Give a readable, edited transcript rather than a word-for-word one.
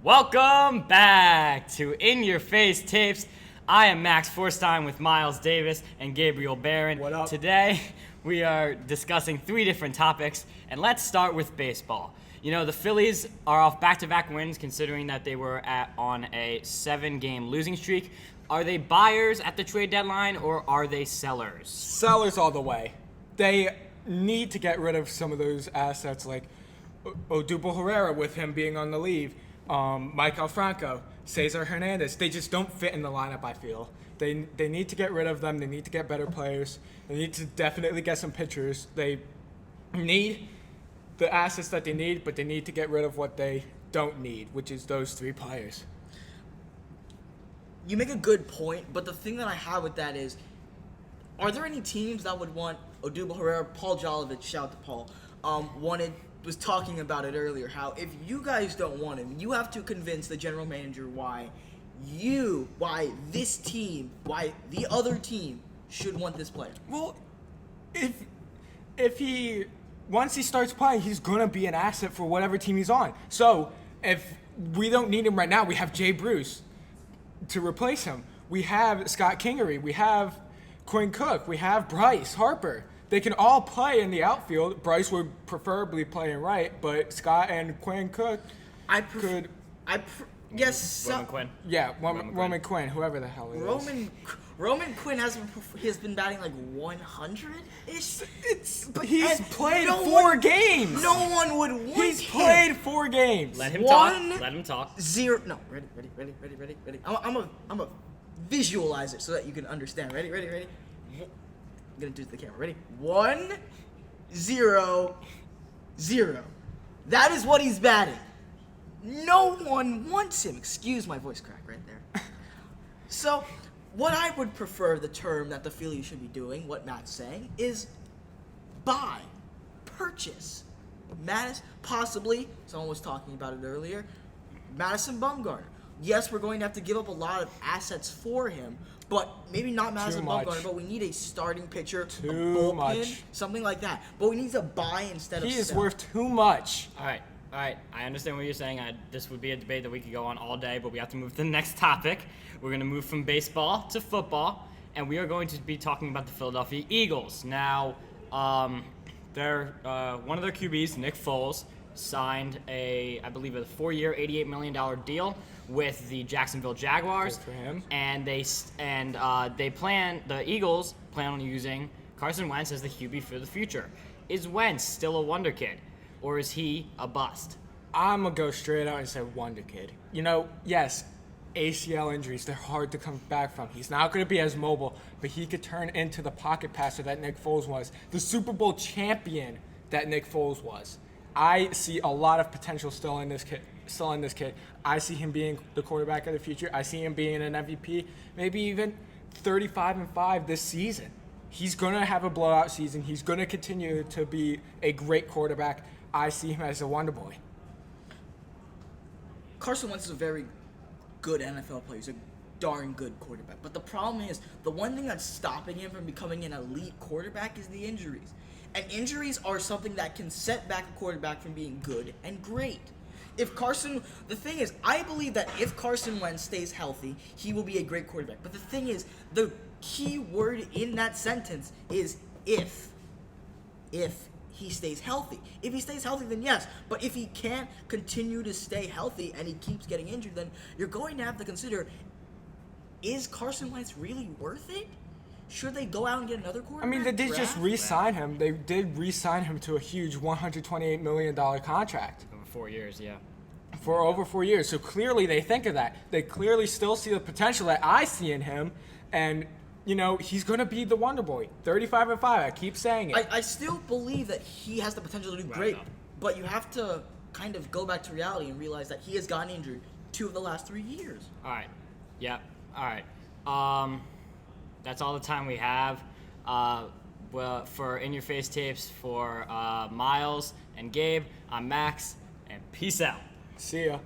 Welcome back to In Your Face Tapes. I am Max Forstein with Miles Davis and Gabriel Barron. What up? Today, we are discussing 3 different topics, and let's start with baseball. You know, the Phillies are off back-to-back wins, considering that they were on a 7-game losing streak. Are they buyers at the trade deadline, or are they sellers? Sellers all the way. They need to get rid of some of those assets like Odubel Herrera with him being on the leave, Michael Franco, Cesar Hernandez. They just don't fit in the lineup, I feel. They need to get rid of them. They need to get better players. They need to definitely get some pitchers. They need the assets that they need, but they need to get rid of what they don't need, which is those 3 players. You make a good point, but the thing that I have with that is, are there any teams that would want Odubel Herrera? Paul Jolovich, shout out to Paul, was talking about it earlier, how if you guys don't want him, you have to convince the general manager why this team, why the other team should want this player. Well, if he once he starts playing, he's gonna be an asset for whatever team he's on. So if we don't need him right now, we have Jay Bruce to replace him. We have Scott Kingery. We have Quinn Cook. We have Bryce Harper. They can all play in the outfield. Bryce would preferably play in right, but Scott and Quinn Cook could. Roman Quinn. Yeah, Roman Quinn, whoever the hell it is. Roman Quinn has been batting like 100-ish. He's played 4 games. No one would want him. He's played 4 games. Let him talk. Let him talk. 0. No, ready. I'm a visualize it so that you can understand. Ready. I'm gonna do it to the camera. Ready? 1, 0, 0. That is what he's batting. No one wants him. Excuse my voice crack right there. So, what I would prefer, the term that the Phillies should be doing, what Matt's saying, is buy, purchase. Possibly, someone was talking about it earlier, Madison Bumgarner. Yes, we're going to have to give up a lot of assets for him, but maybe not Madison Bumgarner, but we need a starting pitcher, a bullpen, something like that. But we need to buy instead of sell. He is worth too much. All right. I understand what you're saying. This would be a debate that we could go on all day, but we have to move to the next topic. We're going to move from baseball to football, and we are going to be talking about the Philadelphia Eagles. Now, one of their QBs, Nick Foles, signed I believe a 4-year, $88 million deal with the Jacksonville Jaguars. Good for him. And the Eagles plan on using Carson Wentz as the QB for the future. Is Wentz still a wonder kid, or is he a bust? I'm going to go straight out and say wonder kid. You know, yes, ACL injuries, they're hard to come back from. He's not going to be as mobile, but he could turn into the pocket passer that Nick Foles was, the Super Bowl champion that Nick Foles was. I see a lot of potential still in this kid. I see him being the quarterback of the future. I see him being an MVP, maybe even 35-5 this season. He's going to have a blowout season. He's going to continue to be a great quarterback. I see him as a wonder boy. Carson Wentz is a very good NFL player. He's a darn good quarterback. But the problem is, the one thing that's stopping him from becoming an elite quarterback is the injuries. And injuries are something that can set back a quarterback from being good and great. The thing is, I believe that if Carson Wentz stays healthy, he will be a great quarterback. But the thing is, the key word in that sentence is if. If he stays healthy. If he stays healthy, then yes. But if he can't continue to stay healthy and he keeps getting injured, then you're going to have to consider, is Carson Wentz really worth it? Should they go out and get another quarterback? I mean, they did just re-sign him. They did re-sign him to a huge $128 million contract. Over 4 years, yeah. For over 4 years. So clearly they think of that. They clearly still see the potential that I see in him. And, you know, he's going to be the wonder boy. 35-5. I keep saying it. I still believe that he has the potential to do great. But you have to kind of go back to reality and realize that he has gotten injured 2 of the last 3 years. All right. Yeah. All right. That's all the time we have. Well, for In Your Face Tapes, for Miles and Gabe, I'm Max, and peace out. See ya.